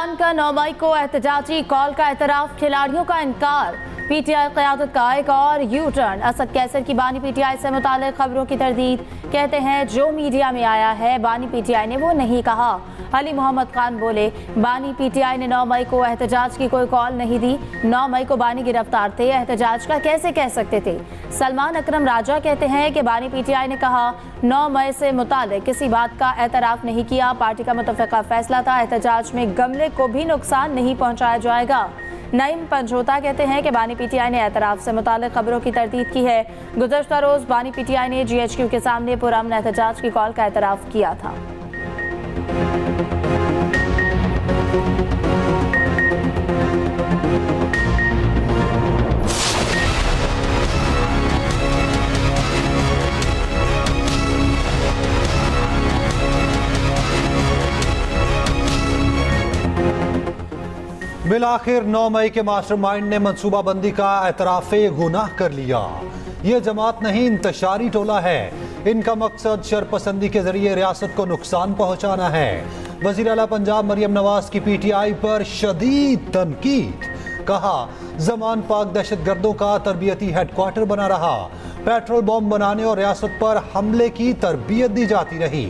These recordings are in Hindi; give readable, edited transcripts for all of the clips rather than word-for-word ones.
खान का 9 मई को एहतजाजी कॉल का एतराफ, खिलाड़ियों का इनकार। पीटीआई क़यादत का एक और यू टर्न। असद कैसर की बानी पीटीआई से मुताल्लिक़ खबरों की तरदीद, कहते हैं जो मीडिया में आया है बानी पीटीआई ने वो नहीं कहा। अली मोहम्मद खान बोले, बानी पीटीआई ने 9 मई को एहतजाज की कोई कॉल नहीं दी। 9 मई को बानी गिरफ्तार थे, एहतजाज का कैसे कह सकते थे। सलमान अकरम राजा कहते हैं कि बानी पीटीआई ने कहा 9 मई से मुताल्लिक़ किसी बात का एतराफ़ नहीं किया। पार्टी का मुतफ़िक़ा फैसला था, एहतजाज में गमले को भी नुकसान नहीं पहुँचाया जाएगा। नईम पंजोता कहते हैं कि बानी पीटीआई ने एतराफ़ से मुताल्लिक़ खबरों की तरदीद की है। गुज़श्ता रोज़ बानी पीटीआई ने GHQ के सामने पुरअमन एहतजाज की कॉल का एतराफ़ किया था। बिलाखिर 9 मई के मास्टरमाइंड ने मंसूबाबंदी का एतराफ़े गुनाह कर लिया। ये जमात नहीं, इंतशारी टोला है। इनका मकसद शरपसंदी के जरिए रियासत को नुकसान पहुंचाना है। वज़ीर आला पंजाब मरियम नवाज की पीटीआई पर शदीद तनकीद, कहा ज़मान पाक दहशतगर्दों का तरबियती हेडक्वार्टर बना रहा। पेट्रोल बम बनाने और रियासत पर हमले की तरबियत दी जाती रही।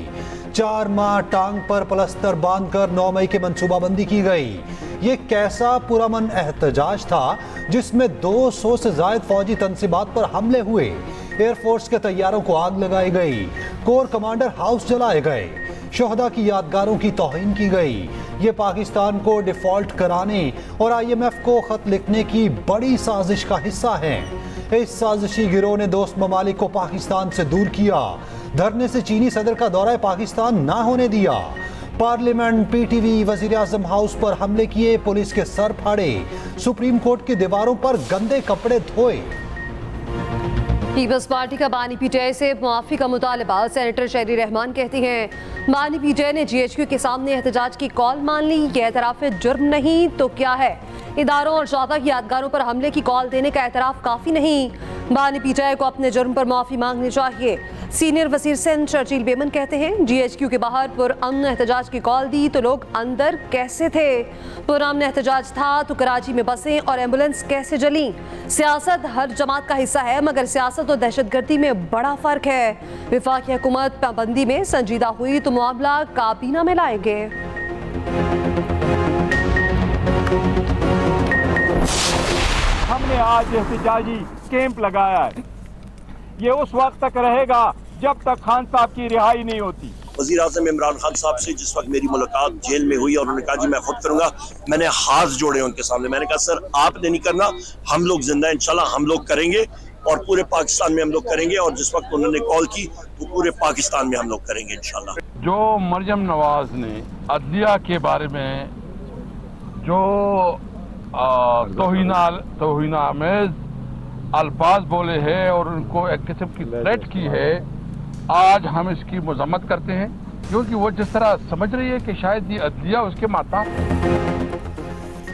4 माह टांग पर प्लस्तर बांधकर 9 मई की मंसूबाबंदी की गई। ये कैसा पुरअमन एहतजाज था जिसमें 200 से ज़ायद फौजी तनसीबात पर हमले हुए। एयरफोर्स के तैयारों को आग लगाई गई, कोर कमांडर हाउस जलाए गए, शोहदा की यादगारों की तौहीन की गई। ये पाकिस्तान को डिफॉल्ट कराने और IMF को खत लिखने की बड़ी साजिश का हिस्सा है। इस साजिशी गिरोह ने दोस्त ममालिक को पाकिस्तान से दूर किया, धरने से चीनी सदर का दौरा पाकिस्तान ना होने दिया। पार्लियामेंट, PTV, वजीर आजम हाउस पर हमले किए, पुलिस के सर फाड़े, सुप्रीम कोर्ट की दीवारों पर गंदे कपड़े धोए। पीपल्स पार्टी का बानी पीटीआई से मुआफ़ी का मुतालबा। सेनेटर शहरी रहमान कहती हैं बानी पीटीआई ने GHQ के सामने एहतजाज की कॉल मान ली। यह एतराफ़ जुर्म नहीं तो क्या है। इदारों और शोहदा की यादगारों पर हमले की कॉल देने का एतराफ़ काफ़ी नहीं। बानी पीटीआई को अपने जुर्म पर माफ़ी मांगनी चाहिए। सीनियर वज़ीर सिंध शर्जील बेमन कहते हैं GHQ के बाहर पुरअमन एहतजाज की कॉल दी तो लोग अंदर कैसे थे। पुरअमन एहतजाज था तो कराची में बसें और एम्बुलेंस कैसे जली। सियासत हर जमात का हिस्सा है, मगर सियासत और दहशतगर्दी में बड़ा फ़र्क है। विफाकी हुकूमत पाबंदी में संजीदा हुई तो मामला काबीना में लाएंगे। हमने आज एहतजाजी कैंप लगाया है। ये उस वक्त तक रहेगा जब तक खान साहब की रिहाई नहीं होती। वज़ीर आज़म इमरान खान साहब से जिस वक्त मेरी मुलाकात जेल में हुई और उन्होंने कहा जी मैं खुद करूंगा, मैंने हाथ जोड़े उनके सामने। मैंने कहा सर आपने नहीं करना, हम लोग जिंदा इंशाल्लाह हम लोग करेंगे और पूरे पाकिस्तान में हम लोग करेंगे। और जिस वक्त उन्होंने कॉल की तो पूरे पाकिस्तान में हम लोग करेंगे इंशाल्लाह। जो मरियम नवाज ने अदलिया के बारे में जो तौहीना में अल्फाज बोले हैं और उनको एक किस्म की थ्रेट की है, आज हम इसकी मजम्मत करते हैं, क्योंकि वो जिस तरह समझ रही है कि शायद ये अदलिया उसके माता।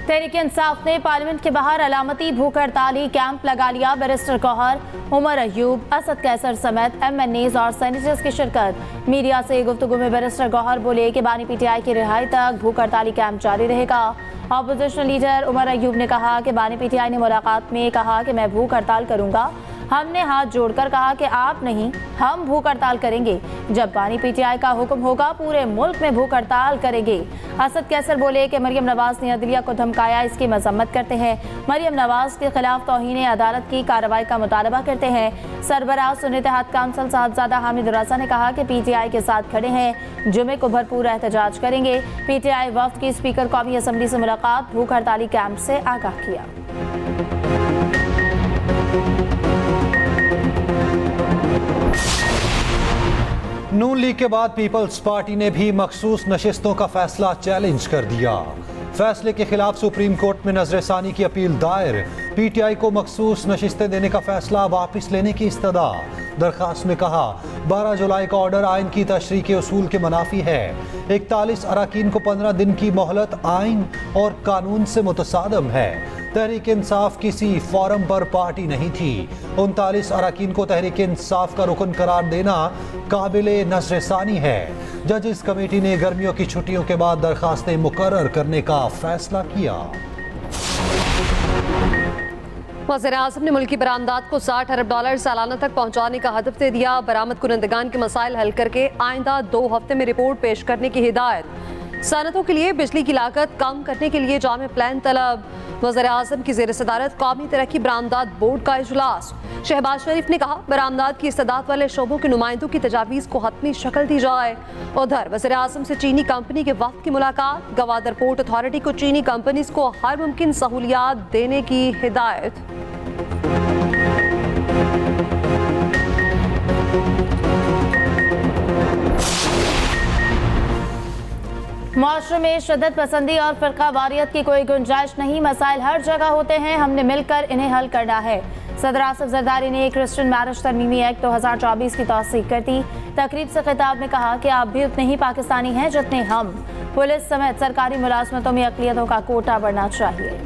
तहरीक इंसाफ ने पार्लियामेंट के बाहर अलामती भूख हड़ताली कैंप लगा लिया। बैरिस्टर गौहर, उमर अयूब, असद कैसर समेत MNAs और सेनेटर्स की शिरकत। मीडिया से गुफ्तगू में बैरिस्टर गौहर बोले कि बानी पीटीआई की रिहाई तक भूख हड़ताली कैंप जारी रहेगा। अपोजिशन लीडर उमर अयूब ने कहा कि बानी पीटीआई ने मुलाकात में कहा कि मैं भूख हड़ताल करूंगा। हमने हाथ जोड़कर कहा कि आप नहीं, हम भूख हड़ताल करेंगे। जब बानी पीटीआई का हुक्म होगा पूरे मुल्क में भूख हड़ताल करेंगे। असद कैसर बोले कि मरियम नवाज ने अदलिया को धमकाया, इसकी मजम्मत करते हैं। मरियम नवाज के खिलाफ तौहीन अदालत की कार्रवाई का मुतालबा करते हैं। सरबराह सुन्नी इत्तेहाद काउंसिल साहबजादा हामिद रज़ा ने कहा कि पीटीआई के साथ खड़े हैं, जुमे को भरपूर एहतजाज करेंगे। पीटीआई वफ्द की स्पीकर कौमी असम्बली से मुलाकात, भूख हड़ताली कैंप से आगाह किया। नून लीग के बाद पीपल्स पार्टी ने भी मखसूस नशिस्तों का फैसला चैलेंज कर दिया। फैसले के खिलाफ सुप्रीम कोर्ट में नजरसानी की अपील दायर। पीटीआई को मखसूस नशिस्तें देने का फैसला वापस लेने की इस्तदा। दरखास्त में कहा 12 जुलाई का ऑर्डर आइन की तशरीह के उसूल के मुनाफी है। 41 अरकान को 15 दिन की मोहलत आइन और कानून से मुतसादम है। तहरीक इंसाफ किसी फोरम पर पार्टी नहीं थी। 39 अरकान को तहरीक इंसाफ का रुकन करार देना काबिले नज़रसानी है। जजिस कमेटी ने गर्मियों की छुट्टियों के बाद दरखास्तें मुकर्रर करने का फैसला किया। वज़ीर-ए-आज़म ने मुल्की बरामदात को $60 अरब सालाना तक पहुँचाने का हदफ दे दिया। बरामद कुनंदगान के मसाइल हल करके आइंदा 2 हफ्ते में रिपोर्ट पेश करने की हिदायत। सनतों के लिए बिजली की लागत कम करने के लिए जामे प्लान तलब। वज़ीर-ए-आज़म की ज़ेर सदारत कौमी तरक्की बरामदात बोर्ड का इजलास। शहबाज शरीफ ने कहा बरामदात की इस्तेदाद वाले शोबों के नुमाइंदों की तजावीज़ को हतमी शक्ल दी जाए। उधर वज़ीर-ए-आज़म से चीनी कंपनी के वफ्द की मुलाकात। गवादर पोर्ट अथॉरिटी को चीनी कंपनीज को हर मुमकिन सहूलियात देने की हिदायत। मुआशरे में शिद्दत पसंदी और फिरका वारियत की कोई गुंजाइश नहीं। मसाइल हर जगह होते हैं, हमने मिलकर इन्हें हल करना है। सदर आसिफ जरदारी ने क्रिश्चियन मैरिज तरमीमी एक्ट 2024 की तौसीक कर दी। तकरीब से खिताब में कहा कि आप भी उतने ही पाकिस्तानी हैं जितने हम। पुलिस समेत सरकारी मुलाजमतों में अक़लियतों का कोटा बढ़ना चाहिए।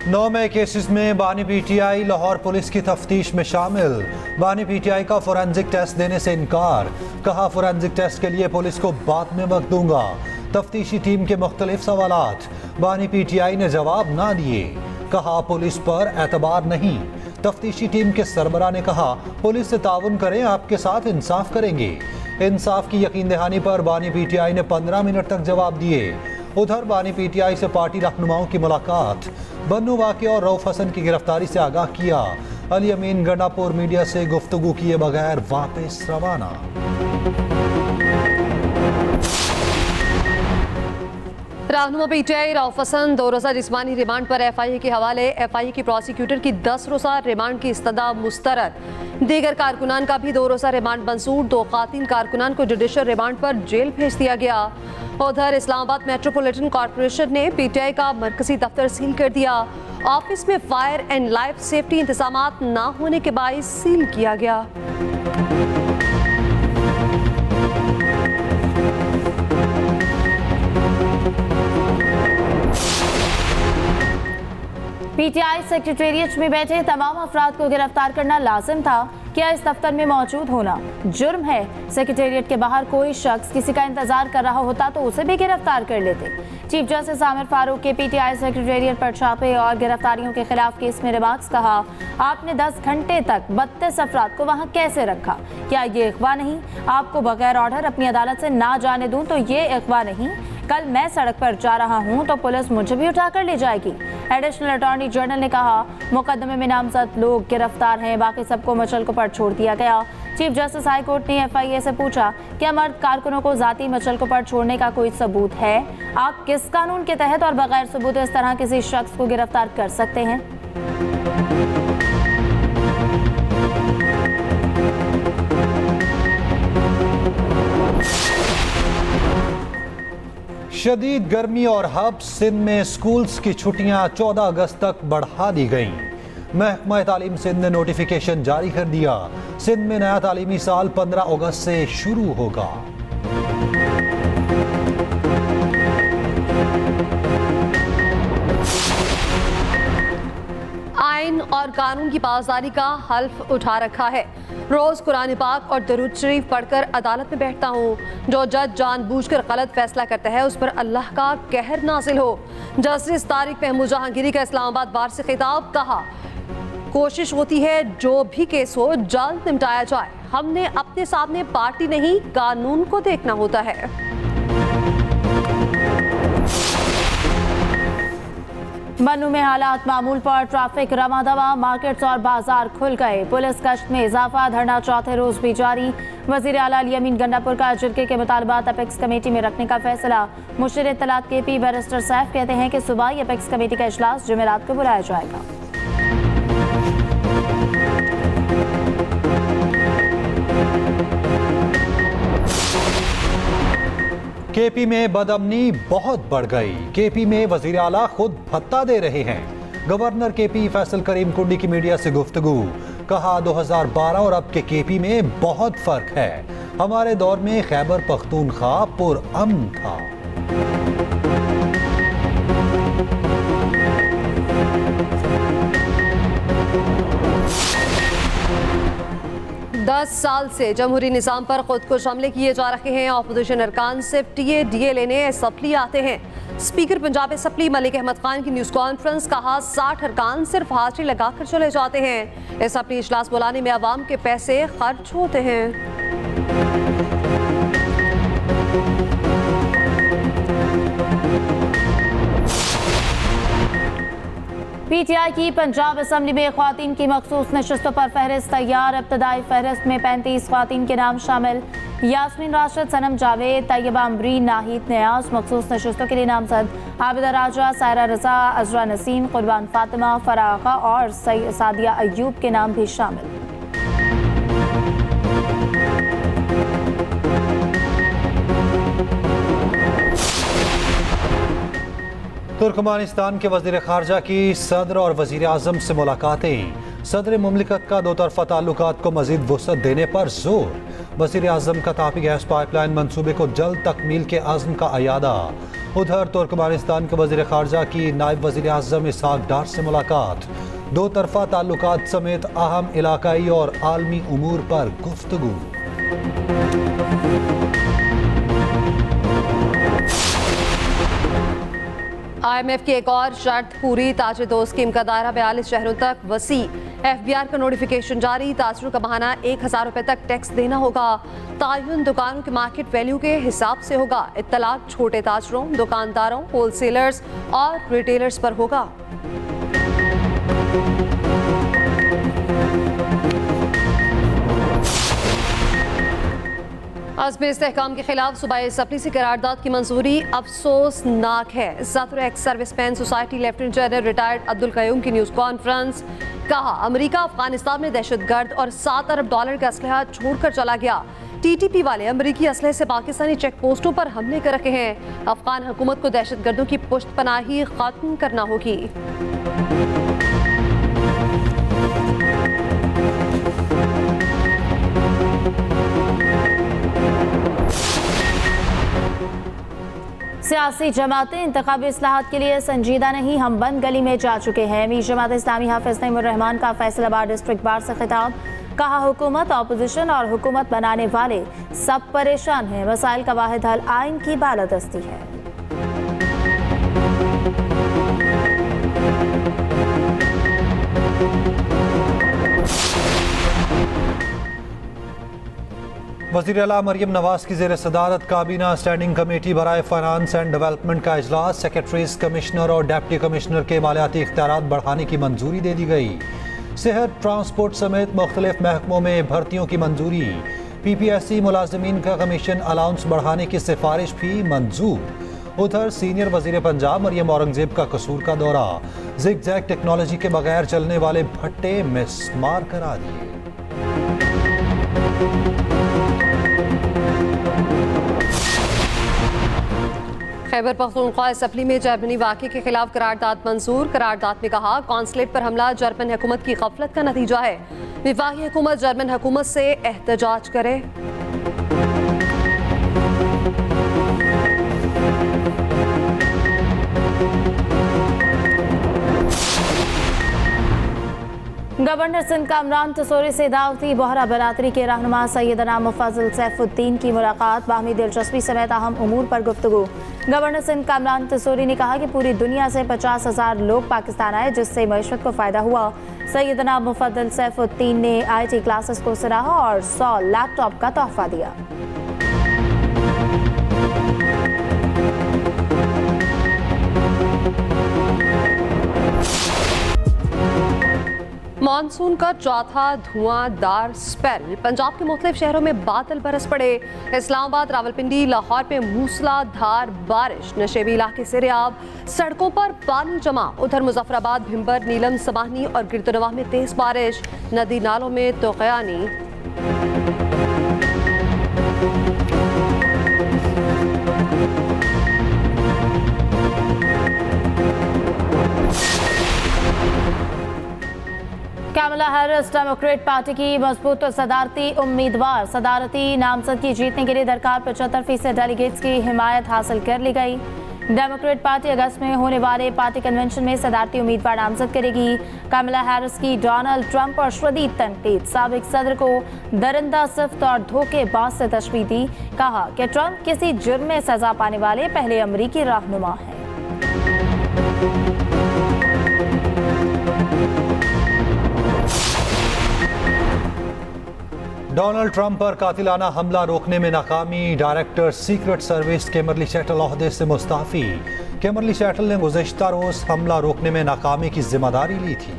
नौ नए केसेस में बानी पीटीआई लाहौर पुलिस की तफ्तीश में शामिल। बानी पीटीआई का फोरेंसिक टेस्ट देने से इनकार। कहा फोरेंसिक टेस्ट के लिए पुलिस को बाद में वक्त दूंगा। तफ्तीशी टीम के मुख्तलिफ सवालात। बानी पीटीआई ने जवाब ना दिए। कहा पुलिस पर एतबार नहीं। तफ्तीशी टीम के सरबरा ने कहा पुलिस से ताउन करें, आपके साथ इंसाफ करेंगे। इंसाफ की यकीन दहानी पर बानी पीटीआई ने 15 मिनट तक जवाब दिए। उधर बानी पीटीआई से पार्टी रहनुमाओं की मुलाकात। बन्नू वाक़े और रऊफ हसन की गिरफ्तारी से आगाह किया। अली अमीन गंडापुर मीडिया से गुफ्तगू किए बगैर वापस रवाना। रहनुमा पीटीआई रऊफ हसन 2 रोज़ा जिस्मानी रिमांड पर एफआईए के हवाले। एफआईए की प्रोसिक्यूटर की 10 रोज़ा रिमांड की इस्तदा मुस्तरद। दीगर कारकुनान का भी 2 रोज़ा रिमांड मंसूर। 2 खातिन कारकुनान को जुडिशल रिमांड पर जेल भेज दिया गया। उधर इस्लामाबाद मेट्रोपॉलिटन कॉर्पोरेशन ने पीटीआई का मरकजी दफ्तर सील कर दिया। ऑफिस में फायर एंड लाइफ सेफ्टी इंतजामात ना होने के बाइस सील किया गया। पीटीआई सेक्रेटेरिएट में बैठे तमाम अफराद को गिरफ्तार करना लाजिम था। क्या इस दफ्तर में मौजूद होना जुर्म है? सेक्रेटेरिएट के बाहर कोई शख्स किसी का इंतजार कर रहा होता तो उसे भी गिरफ्तार कर लेते। चीफ जस्टिस आमिर फारूक के पीटीआई सेक्रेटेरिएट पर छापे और गिरफ्तारियों के खिलाफ केस में रिमार्क्स। कहा आपने 10 घंटे तक 32 अफराद को वहां कैसे रखा? क्या ये अगवा नहीं? आपको बगैर ऑर्डर अपनी अदालत से ना जाने दूं तो ये अगवा नहीं? कल मैं सड़क पर जा रहा हूं तो पुलिस मुझे भी उठाकर ले जाएगी। एडिशनल अटॉर्नी जनरल ने कहा मुकदमे में नामजद लोग गिरफ्तार हैं, बाकी सबको मचल को पर छोड़ दिया गया। चीफ जस्टिस हाई कोर्ट ने एफआईए से पूछा क्या मर्द कारकुनों को जाती मचल को पर छोड़ने का कोई सबूत है? आप किस कानून के तहत और बगैर सबूत इस तरह किसी शख्स को गिरफ्तार कर सकते हैं? शदीद गर्मी और हब्स। सिंध में स्कूल्स की छुट्टियां 14 अगस्त तक बढ़ा दी गईं। महकमा तालीम सिंध ने नोटिफिकेशन जारी कर दिया। सिंध में नया तालीमी साल 15 अगस्त से शुरू होगा। आइन और कानून की पासदारी का हल्फ उठा रखा है। रोज कुरान पाक और दरूद शरीफ पढ़कर अदालत में बैठता हूँ। जो जज जानबूझकर गलत फैसला करता है उस पर अल्लाह का कहर नाजिल हो। जस्टिस तारिक महमूद जहांगीरी का इस्लामाबाद बार से खिताब। कहा कोशिश होती है जो भी केस हो जल्द निपटाया जाए। हमने अपने सामने पार्टी नहीं कानून को देखना होता है। मन्नू में हालात मामूल पर। ट्रैफिक रमा दवा। मार्केट्स और बाजार खुल गए। पुलिस गश्त में इजाफा। धरना चौथे रोज भी जारी। वजीर आला अली अमीन गंडापुर का जिरके के मुतालबात अपेक्स कमेटी में रखने का फैसला। मुशीर इत्तलात केपी बैरिस्टर सैफ कहते हैं कि सुबह ही अपेक्स कमेटी का इजलास जुमेरात को बुलाया जाएगा। केपी में बदअमनी बहुत बढ़ गई। केपी में वजीर आला खुद भत्ता दे रहे हैं। गवर्नर केपी फैसल करीम कुंडी की मीडिया से गुफ्तगू। कहा 2012 और अब के केपी में बहुत फर्क है। हमारे दौर में खैबर पख्तूनख्वा पुरअमन था। दस साल से जमहूरी निज़ाम पर खुद कुछ हमले किए जा रहे हैं। अपोजिशन अरकान सिर्फ टीए लेने असम्बली आते हैं। स्पीकर पंजाब असम्बली मलिक अहमद खान की न्यूज़ कॉन्फ्रेंस, कहा 60 अरकान सिर्फ हाजिरी लगाकर चले जाते हैं। असम्बली इजलास बुलाने में आवाम के पैसे खर्च होते हैं। पीटीआई की पंजाब असम्बली में ख्वातीन की मखसूस नशस्तों पर फहरिस्त तैयार। इब्तदाई फहरिस्त में 35 ख्वातीन के नाम शामिल। यास्मीन राशिद, सनम जावेद, तैयबा अमरीन, नाहिद नियाज। मखसूस नशस्तों के लिए नामजद आबिदा राजा, सायरा रजा, अजरा नसीम, कुर्बान फातिमा, फरागा और सादिया अयूब के नाम भी शामिल। तुर्कमानिस्तान के वज़ीर ख़ारजा की सदर और वज़ीर आज़म से मुलाकातें। सदर मुमलिकत का दो तरफ़ा ताल्लुकात को मज़ीद वुसअत देने पर जोर। वज़ीर आज़म का तापी गैस पाइपलाइन मंसूबे को जल्द तकमील के आज़म का अयादा। उधर तुर्कमानिस्तान के वज़ीर ख़ारजा की नायब वज़ीर आज़म इसहाक डार से मुलाकात। दो तरफ़ा ताल्लुकात समेत अहम इलाकाई और आलमी उमूर पर गुफ्तगू। IMF की एक और शर्त पूरी। ताज दो स्कीम का दायरा 42 शहरों तक वसी। FBR का नोटिफिकेशन जारी। ताजरों का बहाना 1000 रुपए तक टैक्स देना होगा। तायुन दुकानों के मार्केट वैल्यू के हिसाब से होगा। इत्तलाक छोटे ताजरों, दुकानदारों, होलसेलर्स और रिटेलर्स पर होगा। अज़्म इस्तेहकाम के खिलाफ सूबाई असम्बली से करारदाद की मंजूरी अफसोसनाक है। ज़ातुर ex serviceman society lieutenant general retired Abdul Qayyum की न्यूज़ कॉन्फ्रेंस, कहा अमेरिका अफगानिस्तान में दहशतगर्द और $7 अरब का असलहा छोड़कर चला गया। TTP वाले अमेरिकी असलहे से पाकिस्तानी चेक पोस्टों पर हमले कर रहे हैं। अफगान हुकूमत को दहशतगर्दों की पुष्ट पनाही खत्म करना होगी। सियासी जमातें इंतखाबी इस्लाहात के लिए संजीदा नहीं, हम बंद गली में जा चुके हैं। मीर जमात इस्लामी हाफिज नईमुर्रहमान का फैसलाबाद डिस्ट्रिक्ट बार से खिताब, कहा हुकूमत, अपोजिशन और हुकूमत बनाने वाले सब परेशान हैं। मसाइल का वाहिद हल आइन की बालादस्ती है। वज़ीर आला मरियम नवाज की ज़ेर सदारत काबीना स्टैंडिंग कमेटी बराए फाइनेंस एंड डेवलपमेंट का इजलास। सेक्रेटरीज, कमिश्नर और डिप्टी कमिश्नर के मालियाती इख्तियारात बढ़ाने की मंजूरी दे दी गई। सेहत, ट्रांसपोर्ट समेत मुख्तलिफ महकमों में भर्तियों की मंजूरी। PPSC मुलाजमीन का कमीशन अलाउंस बढ़ाने की सिफारिश भी मंजूर। उधर सीनियर वज़ीर पंजाब मरियम औरंगजेब का कसूर का दौरा। जिग जैग टेक्नोलॉजी के बगैर चलने वाले भट्टे मिसमार करा दिए। खैबर पख्तूनख्वा असम्बली में जर्मनी वाक़े के खिलाफ करारदाद मंजूर। करारदाद में कहा कॉन्सुलेट पर हमला जर्मन हुकूमत की गफलत का नतीजा है। विफाकी हुकूमत जर्मन हुकूमत से एहतजाज करे। गवर्नर सिंध कामरान तसोरी से दावती बोहरा बरादरी के रहनुमा सैयदना मुफज्जल सैफुद्दीन की मुलाकात। बाहमी दिलचस्पी समेत अहम उमूर पर गुफ्तगू। गवर्नर सिंध कामरान तसोरी ने कहा कि पूरी दुनिया से 50,000 लोग पाकिस्तान आए, जिससे मईशत को फ़ायदा हुआ। सैयदना मुफज्जल सैफुद्दीन ने IT क्लासेस को सराहा और 100 लैपटॉप का तोहफा दिया। मानसून का चौथा धुआंधार स्पेल। पंजाब के मुख्तलिफ शहरों में बादल बरस पड़े। इस्लामाबाद, रावलपिंडी, लाहौर में मूसलाधार बारिश। नशेबी इलाके सिरयाब, सड़कों पर पानी जमा। उधर मुजफ्फराबाद, भिंबर, नीलम, समाहनी और गिरदनवाह में तेज बारिश। नदी नालों में तोक़यानी। कमला हैरिस डेमोक्रेट पार्टी की मजबूत सदारती उम्मीदवार। सदारती नामजद की जीतने के लिए दरकार 75% डेलीगेट्स की हिमायत हासिल कर ली गई। डेमोक्रेट पार्टी अगस्त में होने वाले पार्टी कन्वेंशन में सदारती उम्मीदवार नामजद करेगी। कमला हैरिस की डोनाल्ड ट्रंप और शदीद तनकीद। साबिक सदर को दरिंदा सिफ्त और धोखेबाज से तशबीह दी। कहा कि ट्रंप किसी जुर्म में सजा पाने वाले पहले अमरीकी रहनुमा हैं। डोनाल्ड ट्रंप पर कातिलाना हमला रोकने में नाकामी। डायरेक्टर सीक्रेट सर्विस किमरली शैटल ओहदे से मुस्ताफी। किमरली शैटल ने गुज़िश्ता रोज हमला रोकने में नाकामी की जिम्मेदारी ली थी।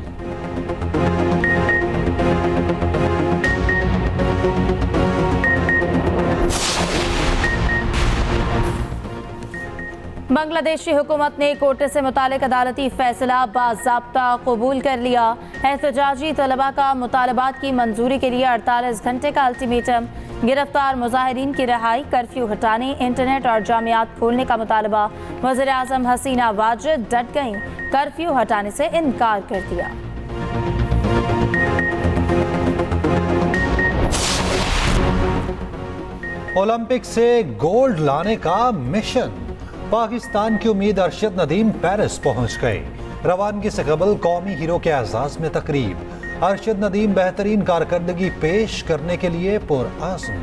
बांग्लादेशी हुकूमत ने कोटे से मुतालिक अदालती फैसला बाज़ाब्ता कबूल कर लिया। एहतजाजी तलबा का मुतालबात की मंजूरी के लिए 48 घंटे का अल्टीमेटम। गिरफ्तार मुजाहिरीन की रिहाई, कर्फ्यू हटाने, इंटरनेट और जामियात खोलने का मुतालबा। वज़ीर आज़म हसीना वाजिद डट गईं, कर्फ्यू हटाने से इनकार कर दिया। ओलंपिक से गोल्ड लाने का मिशन। पाकिस्तान की उम्मीद अरशद नदीम पेरिस पहुंच गए। रवानगी से कबल कौमी हीरो के एजाज में तकरीब। अरशद नदीम बेहतरीन कारकर्दगी पेश करने के लिए पुरआज़म।